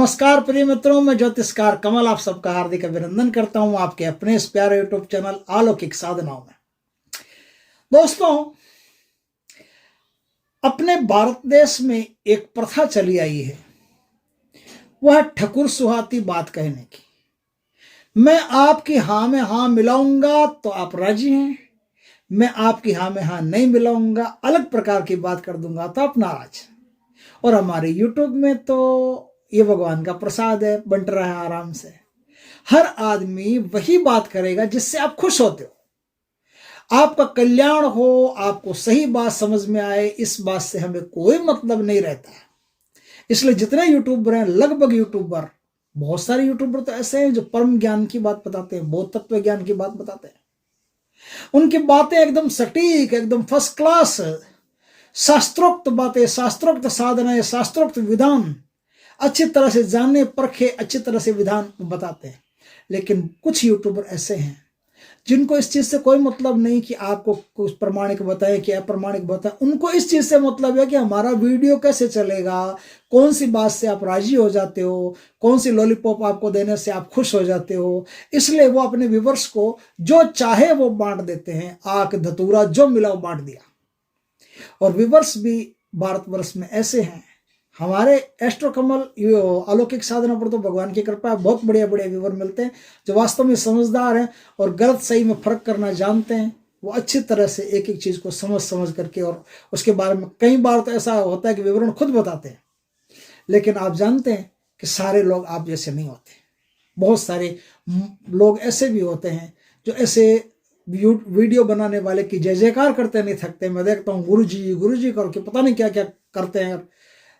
नमस्कार प्रिय मित्रों, मैं ज्योतिषकार कमल आप सबका हार्दिक अभिनंदन करता हूं आपके अपने इस प्यारे यूट्यूब चैनल अलौकिक साधनाओं में। दोस्तों, अपने भारत देश में एक प्रथा चली आई है, वह ठकुर सुहाती बात कहने की। मैं आपकी हाँ में हाँ मिलाऊंगा तो आप राजी हैं, मैं आपकी हाँ में हाँ नहीं मिलाऊंगा, अलग प्रकार की बात कर दूंगा तो आप नाराज। और हमारे यूट्यूब में तो ये भगवान का प्रसाद है, बंट रहा है आराम से। हर आदमी वही बात करेगा जिससे आप खुश होते हो, आपका कल्याण हो, आपको सही बात समझ में आए, इस बात से हमें कोई मतलब नहीं रहता है। इसलिए जितने यूट्यूबर हैं, लगभग यूट्यूबर, बहुत सारे यूट्यूबर तो ऐसे हैं जो परम ज्ञान की बात बताते हैं, बहुत तत्व ज्ञान की बात बताते हैं। उनकी बातें एकदम सटीक, एकदम फर्स्ट क्लास, शास्त्रोक्त बातें, शास्त्रोक्त साधनाएं, शास्त्रोक्त विधान अच्छी तरह से जाने परखे, अच्छी तरह से विधान बताते हैं। लेकिन कुछ यूट्यूबर ऐसे हैं जिनको इस चीज से कोई मतलब नहीं कि आपको कुछ प्रमाणिक बताए कि अप्रमाणिक बताए। उनको इस चीज से मतलब है कि हमारा वीडियो कैसे चलेगा, कौन सी बात से आप राजी हो जाते हो, कौन सी लॉलीपॉप आपको देने से आप खुश हो जाते हो। इसलिए वो अपने व्यूवर्स को जो चाहे वो बांट देते हैं, आक धतूरा जो मिला वो बांट दिया। और व्यूवर्स भी भारतवर्ष में ऐसे हैं। हमारे एस्ट्रो कमल अलौकिक साधना पर तो भगवान की कृपा है, बहुत बढ़िया बढ़िया व्यूवर मिलते हैं जो वास्तव में समझदार हैं और गलत सही में फर्क करना जानते हैं। वो अच्छी तरह से एक एक चीज को समझ करके, और उसके बारे में कई बार तो ऐसा होता है कि विवरण खुद बताते हैं। लेकिन आप जानते हैं कि सारे लोग आप जैसे नहीं होते। बहुत सारे लोग ऐसे भी होते हैं जो ऐसे वीडियो बनाने वाले की जय जयकार करते नहीं थकते। मैं देखता हूँ गुरु जी करके पता नहीं क्या क्या करते हैं,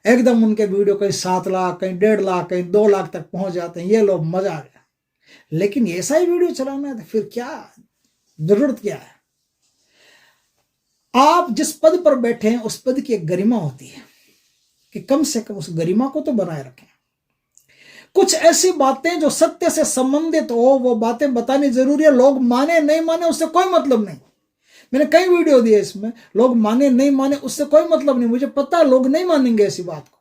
एकदम उनके वीडियो कहीं 7 लाख, कहीं 1.5 लाख, कहीं 2 लाख तक पहुंच जाते हैं। ये लोग मजा आ गया। लेकिन ऐसा ही वीडियो चलाना है तो फिर क्या जरूरत क्या है? आप जिस पद पर बैठे हैं उस पद की एक गरिमा होती है कि कम से कम उस गरिमा को तो बनाए रखें। कुछ ऐसी बातें जो सत्य से संबंधित हो, वो बातें बतानी जरूरी है। लोग माने नहीं माने उससे कोई मतलब नहीं। मैंने कई वीडियो दिए इसमें, लोग माने नहीं माने उससे कोई मतलब नहीं। मुझे पता है लोग नहीं मानेंगे ऐसी बात को।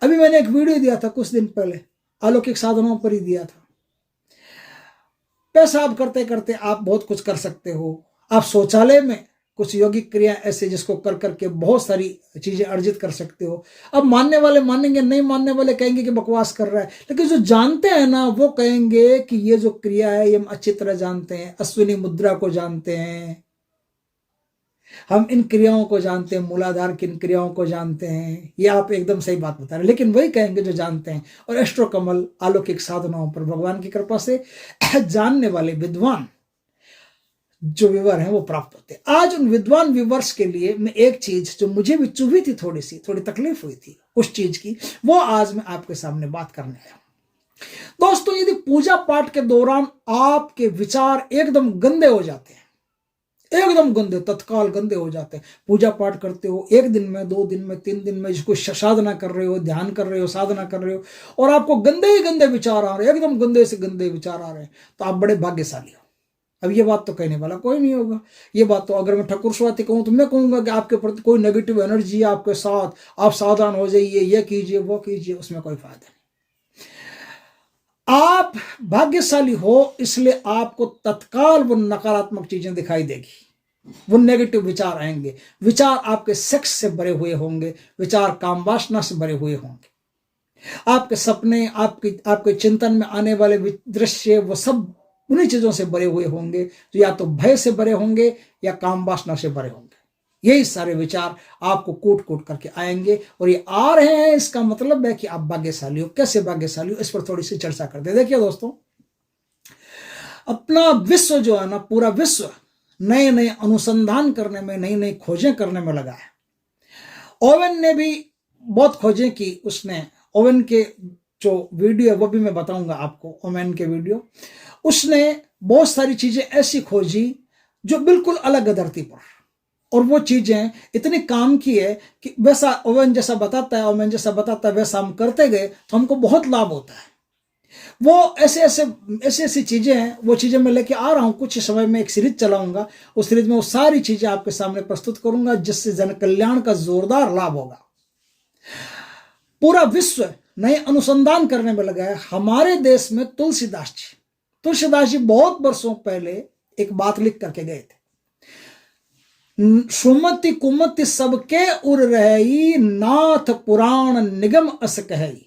अभी मैंने एक वीडियो दिया था कुछ दिन पहले, अलौकिक साधनाओं पर ही दिया था। पेशाब करते करते आप बहुत कुछ कर सकते हो। आप शौचालय में कुछ योगिक क्रिया ऐसे जिसको कर करके बहुत सारी चीजें अर्जित कर सकते हो। अब मानने वाले मानेंगे, नहीं मानने वाले कहेंगे कि बकवास कर रहा है। लेकिन जो जानते हैं ना, वो कहेंगे कि ये जो क्रिया है ये हम अच्छी तरह जानते हैं। अश्विनी मुद्रा को जानते हैं, हम इन क्रियाओं को जानते हैं, मूलाधार की इन क्रियाओं को जानते हैं। ये आप एकदम सही बात बता रहे हैं। लेकिन वही कहेंगे जो जानते हैं। और एस्ट्रो कमल अलौकिक साधनाओं पर भगवान की कृपा से जानने वाले विद्वान जो व्यूवर हैं वो प्राप्त होते हैं। आज उन विद्वान व्यूवर्स के लिए मैं एक चीज जो मुझे भी चुभी थी, थोड़ी तकलीफ हुई थी उस चीज की, वो आज मैं आपके सामने बात करने आया। दोस्तों, यदि पूजा पाठ के दौरान आपके विचार एकदम गंदे हो जाते हैं, एकदम गंदे, तत्काल गंदे हो जाते हैं। पूजा पाठ करते हो, 1 दिन में, 2 दिन में, 3 दिन में, जिसको साधना कर रहे हो, ध्यान कर रहे हो, साधना कर रहे हो, और आपको गंदे ही गंदे विचार आ रहे हैं, एकदम गंदे से गंदे विचार आ रहे हैं, तो आप बड़े भाग्यशाली हो। अब ये बात तो कहने वाला कोई नहीं होगा। ये बात तो अगर मैं ठकुर स्वाति कहूँ तो मैं कहूंगा कि आपके प्रति कोई नेगेटिव एनर्जी है आपके साथ, आप सावधान हो जाइए, ये कीजिए वो कीजिए, उसमें कोई फायदा नहीं। आप भाग्यशाली हो, इसलिए आपको तत्काल वो नकारात्मक चीजें दिखाई देगी, वो नेगेटिव विचार आएंगे। विचार आपके सेक्स से भरे हुए होंगे, विचार काम वासना से भरे हुए होंगे। आपके सपने, आपके चिंतन में आने वाले दृश्य, वो सब उन्हीं चीजों से भरे हुए होंगे जो या तो भय से भरे होंगे या काम वासना से भरे होंगे। यही सारे विचार आपको कूट कूट करके आएंगे, और ये आ रहे हैं, इसका मतलब है कि आप भाग्यशाली हो। कैसे भाग्यशाली हो, इस पर थोड़ी सी चर्चा करते हैं। देखिए दोस्तों, अपना विश्व जो है ना, पूरा विश्व नए नए अनुसंधान करने में, नई नई खोजें करने में लगा है। ओवेन ने भी बहुत खोजें की। उसने ओवेन के जो वीडियो वो भी मैं बताऊंगा आपको, ओवेन के वीडियो, उसने बहुत सारी चीजें ऐसी खोजी जो बिल्कुल अलग है धरती पर, और वो चीजें इतनी काम की है कि वैसा ओवेन जैसा बताता है वैसा हम करते गए तो हमको बहुत लाभ होता है। वो ऐसी चीजें हैं, वो चीजें मैं लेके आ रहा हूं। कुछ समय में एक सीरीज चलाऊंगा, उस सीरीज में वो सारी चीजें आपके सामने प्रस्तुत करूंगा, जिससे जन कल्याण का जोरदार लाभ होगा। पूरा विश्व नए अनुसंधान करने में लगा है। हमारे देश में तुलसीदास जी बहुत वर्षों पहले एक बात लिख करके गए थे, सुमति कुमति सबके उर रही, नाथ पुराण निगम अस कहई।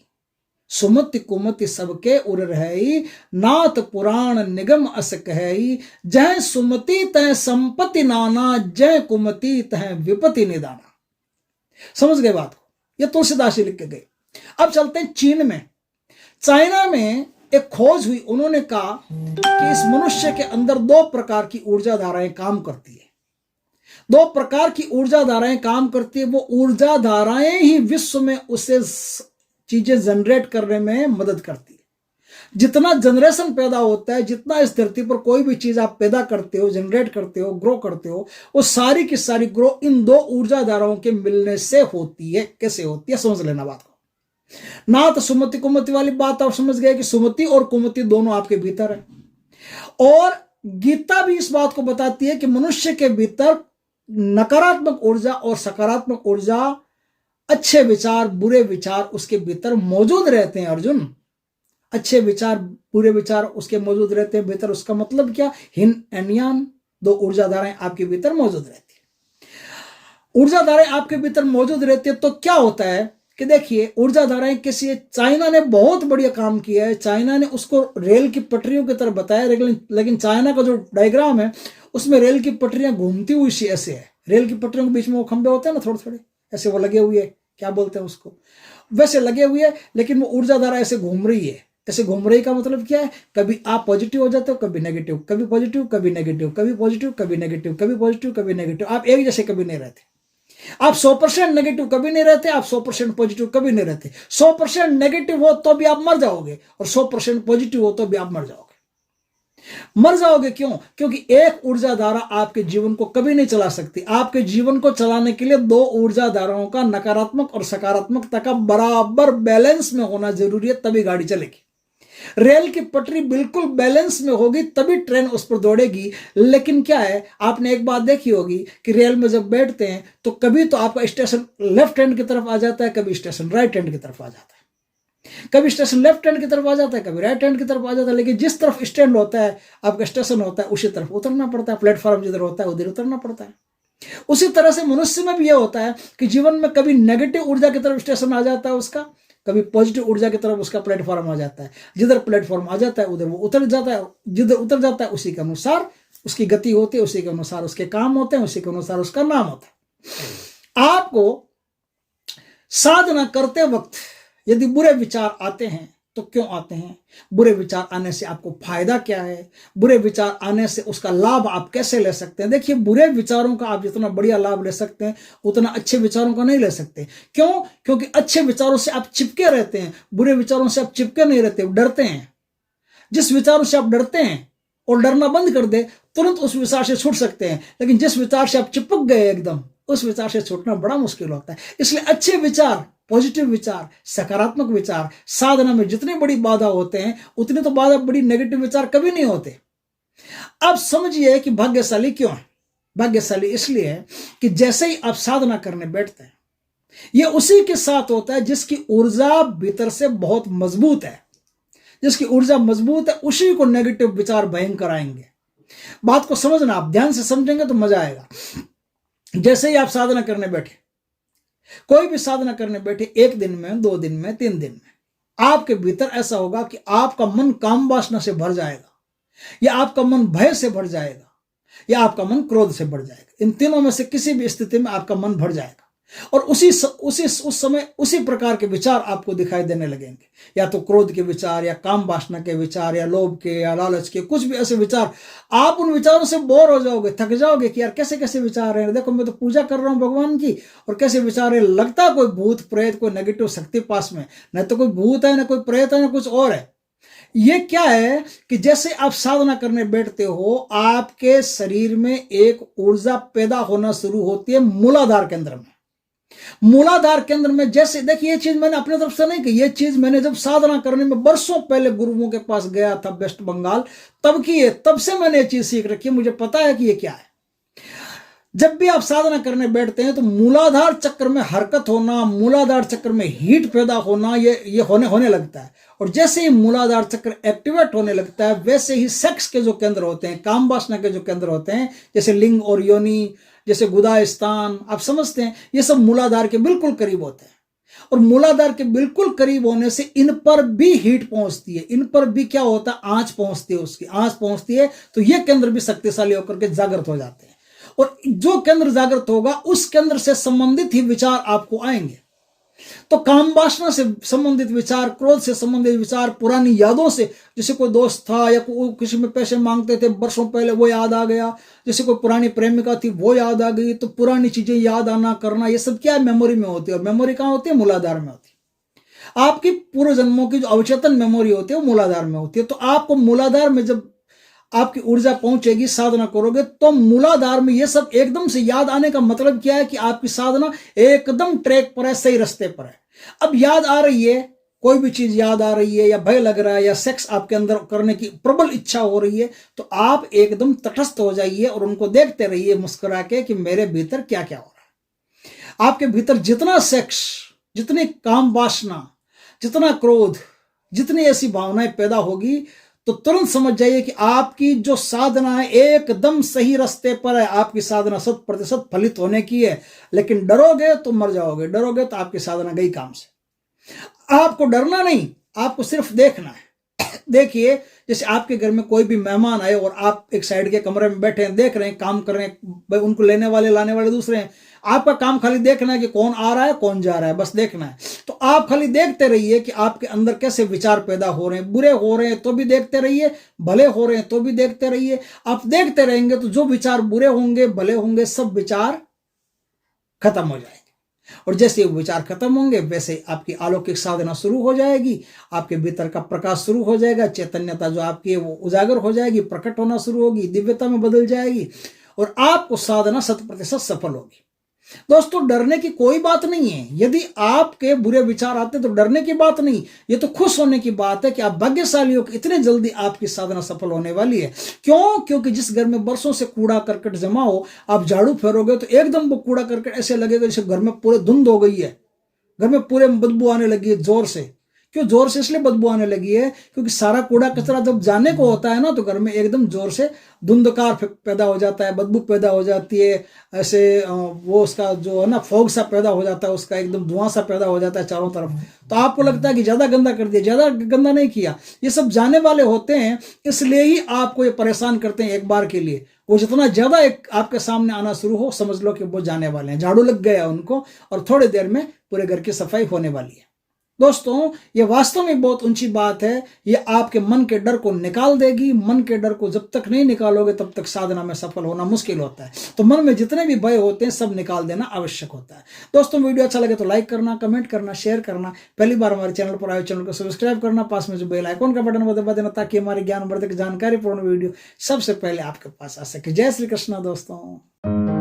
सुमति कुमति सबके उर रही, नाथ पुराण निगम अस कहई। जय सुमति तह संपत्ति नाना, जय कुमति तह विपत्ति निदाना। समझ गए बात को? ये तुलसीदास जी लिख के गए। अब चलते हैं चीन में। चाइना में एक खोज हुई, उन्होंने कहा कि इस मनुष्य के अंदर दो प्रकार की ऊर्जा धाराएं काम करती है। दो प्रकार की ऊर्जा धाराएं काम करती है। वो ऊर्जा धाराएं ही विश्व में उसे चीजें जनरेट करने में मदद करती है। जितना जनरेशन पैदा होता है, जितना इस धरती पर कोई भी चीज आप पैदा करते हो, जनरेट करते हो, ग्रो करते हो, वो सारी की सारी ग्रो इन दो ऊर्जा धाराओं के मिलने से होती है। कैसे होती है समझ लेना बात को। ना तो सुमति कुमति वाली बात आप समझ गए कि सुमति और कुमति दोनों आपके भीतर है। और गीता भी इस बात को बताती है कि मनुष्य के भीतर नकारात्मक ऊर्जा और सकारात्मक ऊर्जा, अच्छे विचार बुरे विचार उसके भीतर मौजूद रहते हैं। अर्जुन, अच्छे विचार बुरे विचार उसके मौजूद रहते हैं भीतर। उसका मतलब क्या? हिन एंड यान, दो ऊर्जा धाराएं आपके भीतर मौजूद रहती है। ऊर्जा धाराएं आपके भीतर मौजूद रहती है तो क्या होता है कि देखिए, ऊर्जा धाराएं कैसी है। चाइना ने बहुत बढ़िया काम किया है। चाइना ने उसको रेल की पटरियों की तरह बताया, लेकिन चाइना का जो डायग्राम है उसमें रेल की पटरियां घूमती हुई सी ऐसे है। रेल की पटरियों के बीच में वो खंभे होते हैं ना, थोड़े थोड़े ऐसे, वो लगे हुए, क्या बोलते हैं उसको, वैसे लगे हुए, लेकिन वो ऊर्जा धारा ऐसे घूम रही है। ऐसे घूम रही का मतलब क्या है? कभी आप पॉजिटिव हो जाते हो, कभी नेगेटिव, कभी पॉजिटिव कभी नेगेटिव, कभी पॉजिटिव कभी नेगेटिव, कभी पॉजिटिव कभी नेगेटिव। आप एक जैसे कभी नहीं रहते। आप 100% नेगेटिव कभी नहीं रहते, आप 100% पॉजिटिव कभी नहीं रहते। 100% नेगेटिव हो तो भी आप मर जाओगे, और 100% पॉजिटिव हो तो भी आप मर जाओगे। मर जाओगे क्यों? क्योंकि एक ऊर्जा धारा आपके जीवन को कभी नहीं चला सकती। आपके जीवन को चलाने के लिए दो ऊर्जा धाराओं का, नकारात्मक और सकारात्मकता का बराबर बैलेंस में होना जरूरी है, तभी गाड़ी चलेगी। रेल की पटरी बिल्कुल बैलेंस में होगी तभी ट्रेन उस पर दौड़ेगी। लेकिन क्या है, आपने एक बात देखी होगी कि रेल में जब बैठते हैं तो कभी तो आपका स्टेशन लेफ्ट हैंड की तरफ आ जाता है, कभी स्टेशन राइट हैंड की तरफ आ जाता है। कभी स्टेशन लेफ्ट हैंड की तरफ आ जाता है, कभी राइट हैंड की तरफ आ जाता है। लेकिन जिस तरफ स्टैंड होता है, आपका स्टेशन होता है, उसी तरफ उतरना पड़ता है। प्लेटफॉर्म जिधर होता है उधर उतरना पड़ता है। उसी तरह से मनुष्य में भी यह होता है कि जीवन में कभी नेगेटिव ऊर्जा की तरफ स्टेशन आ जाता है उसका, कभी पॉजिटिव ऊर्जा की तरफ उसका प्लेटफॉर्म आ जाता है। जिधर प्लेटफॉर्म आ जाता है उधर वो उतर जाता है, जिधर उतर जाता है उसी के अनुसार उसकी गति होती है, उसी के अनुसार उसके काम होते हैं, उसी के अनुसार उसका नाम होता है। आपको साधना करते वक्त यदि बुरे विचार आते हैं तो क्यों आते हैं? बुरे विचार आने से आपको फायदा क्या है? बुरे विचार आने से उसका लाभ आप कैसे ले सकते हैं? देखिए, बुरे विचारों का आप जितना बढ़िया लाभ ले सकते हैं उतना अच्छे विचारों का नहीं ले सकते। क्यों? क्योंकि अच्छे विचारों से आप चिपके रहते हैं, बुरे विचारों से आप चिपके नहीं रहते, डरते हैं। जिस विचारों से आप डरते हैं और डरना बंद कर दे, तुरंत उस विचार से छूट सकते हैं। लेकिन जिस विचार से आप चिपक गए एकदम, उस विचार से छूटना बड़ा मुश्किल होता है। इसलिए अच्छे विचार, पॉजिटिव विचार, सकारात्मक विचार, साधना में जितनी बड़ी बाधा होते हैं उतनी तो बाधा बड़ी नेगेटिव विचार कभी नहीं होते। अब समझिए कि भाग्यशाली क्यों है। भाग्यशाली इसलिए है कि जैसे ही आप साधना करने बैठते हैं, यह उसी के साथ होता है जिसकी ऊर्जा भीतर से बहुत मजबूत है। जिसकी ऊर्जा मजबूत है उसी को नेगेटिव विचार भयंकर आएंगे। बात को समझना, आप ध्यान से समझेंगे तो मजा आएगा। जैसे ही आप साधना करने बैठे, कोई भी साधना करने बैठे, 1 दिन में, 2 दिन में, 3 दिन में, आपके भीतर ऐसा होगा कि आपका मन काम वासना से भर जाएगा, या आपका मन भय से भर जाएगा, या आपका मन क्रोध से भर जाएगा। इन तीनों में से किसी भी स्थिति में आपका मन भर जाएगा और उस समय उसी प्रकार के विचार आपको दिखाई देने लगेंगे, या तो क्रोध के विचार, या काम वासना के विचार, या लोभ के, या लालच के, कुछ भी ऐसे विचार। आप उन विचारों से बोर हो जाओगे, थक जाओगे कि यार कैसे कैसे विचार हैं, देखो मैं तो पूजा कर रहा हूं भगवान की और कैसे विचार है। लगता कोई भूत प्रेत, कोई नेगेटिव शक्ति पास में, न तो कोई भूत है, न कोई प्रेत है, न कुछ और है। ये क्या है कि जैसे आप साधना करने बैठते हो, आपके शरीर में एक ऊर्जा पैदा होना शुरू होती है मूलाधार केंद्र में। मूलाधार केंद्र में जैसे, देखिए ये चीज मैंने अपनी तरफ से नहीं की, ये चीज मैंने जब साधना करने में वर्षों पहले गुरुओं के पास गया था वेस्ट बंगाल, तब की है, तब से मैंने ये चीज सीख रखी है, मुझे पता है कि ये क्या है। जब भी आप साधना करने बैठते हैं तो मूलाधार चक्र में हरकत होना, मूलाधार चक्र में हीट पैदा होना, ये होने लगता है। और जैसे ही मूलाधार चक्र एक्टिवेट होने लगता है, वैसे ही सेक्स के जो केंद्र होते हैं, काम वासना के जो केंद्र होते हैं, जैसे लिंग और योनि, जैसे गुदा स्थान, आप समझते हैं, ये सब मूलाधार के बिल्कुल करीब होते हैं। और मूलाधार के बिल्कुल करीब होने से इन पर भी हीट पहुंचती है, इन पर भी क्या होता है, आंच पहुंचती है, उसकी आंच पहुंचती है, तो ये केंद्र भी शक्तिशाली होकर के जागृत हो जाते हैं। और जो केंद्र जागृत होगा, उस केंद्र से संबंधित ही विचार आपको आएंगे। तो काम वासना से संबंधित विचार, क्रोध से संबंधित विचार, पुरानी यादों से, जैसे कोई दोस्त था या किसी में पैसे मांगते थे वर्षों पहले, वो याद आ गया, जैसे कोई पुरानी प्रेमिका थी वो याद आ गई, तो पुरानी चीजें याद आना करना, ये सब क्या है, मेमोरी में होती है। और मेमोरी कहाँ होती है, मूलाधार में होती है। आपकी पूर्व जन्मों की जो अवचेतन मेमोरी होती है वो मूलाधार में होती है। तो आपको मूलाधार में जब आपकी ऊर्जा पहुंचेगी, साधना करोगे, तो मूलाधार में ये सब एकदम से याद आने का मतलब क्या है कि आपकी साधना एकदम ट्रैक पर है, सही रास्ते पर है। अब याद आ रही है, कोई भी चीज याद आ रही है, या भय लग रहा है, या सेक्स आपके अंदर करने की प्रबल इच्छा हो रही है, तो आप एकदम तटस्थ हो जाइए और उनको देखते रहिए मुस्कुरा के कि मेरे भीतर क्या क्या हो रहा है। आपके भीतर जितना सेक्स, जितनी काम वासना, जितना क्रोध, जितनी ऐसी भावनाएं पैदा होगी, तो तुरंत समझ जाइए कि आपकी जो साधना है एकदम सही रास्ते पर है। आपकी साधना 100% फलित होने की है। लेकिन डरोगे तो मर जाओगे, डरोगे तो आपकी साधना गई काम से। आपको डरना नहीं, आपको सिर्फ देखना है। देखिए, जैसे आपके घर में कोई भी मेहमान आए और आप एक साइड के कमरे में बैठे हैं, देख रहे हैं, काम कर रहे हैं, उनको लेने वाले लाने वाले दूसरे हैं, आपका काम खाली देखना है कि कौन आ रहा है कौन जा रहा है, बस देखना है। तो आप खाली देखते रहिए कि आपके अंदर कैसे विचार पैदा हो रहे हैं। बुरे हो रहे हैं तो भी देखते रहिए, भले हो रहे हैं तो भी देखते रहिए। आप देखते रहेंगे तो जो विचार बुरे होंगे, भले होंगे, सब विचार खत्म हो जाएंगे। और जैसे वो विचार खत्म होंगे, वैसे आपकी अलौकिक साधना शुरू हो जाएगी, आपके भीतर का प्रकाश शुरू हो जाएगा, चैतन्यता जो आपकी है वो उजागर हो जाएगी, प्रकट होना शुरू होगी, दिव्यता में बदल जाएगी, और आपको साधना 100% सफल होगी। दोस्तों, डरने की कोई बात नहीं है। यदि आपके बुरे विचार आते तो डरने की बात नहीं, ये तो खुश होने की बात है कि आप भाग्यशाली हो कि इतने जल्दी आपकी साधना सफल होने वाली है। क्यों? क्योंकि जिस घर में बरसों से कूड़ा करकट जमा हो, आप झाड़ू फेरोगे तो एकदम वो कूड़ा करकट ऐसे लगेगा जैसे घर में पूरे धुंध हो गई है, घर में पूरे बदबू आने लगी है जोर से। क्यों जोर से? इसलिए बदबू आने लगी है क्योंकि सारा कूड़ा कचरा जब जाने को होता है ना, तो घर में एकदम जोर से धुंधकार पैदा हो जाता है, बदबू पैदा हो जाती है, ऐसे वो उसका जो है ना फॉग सा पैदा हो जाता है, उसका एकदम धुआं सा पैदा हो जाता है चारों तरफ। तो आपको लगता है कि ज्यादा गंदा कर दिया, ज्यादा गंदा नहीं किया। ये सब जाने वाले होते हैं, इसलिए ही आपको ये परेशान करते हैं एक बार के लिए। वो जितना ज्यादा एक आपके सामने आना शुरू हो, समझ लो कि वो जाने वाले हैं, झाड़ू लग गया उनको, और थोड़ी देर में पूरे घर की सफाई होने वाली है। दोस्तों, ये वास्तव में बहुत ऊंची बात है। ये आपके मन के डर को निकाल देगी। मन के डर को जब तक नहीं निकालोगे तब तक साधना में सफल होना मुश्किल होता है। तो मन में जितने भी भय होते हैं सब निकाल देना आवश्यक होता है। दोस्तों, वीडियो अच्छा लगे तो लाइक करना, कमेंट करना, शेयर करना। पहली बार हमारे चैनल पर आए, चैनल को सब्सक्राइब करना, पास में जो बेल आइकॉन का बटन दबा देना, ताकि हमारी ज्ञानवर्धक जानकारीपूर्ण वीडियो सबसे पहले आपके पास आ सके। जय श्री कृष्ण दोस्तों।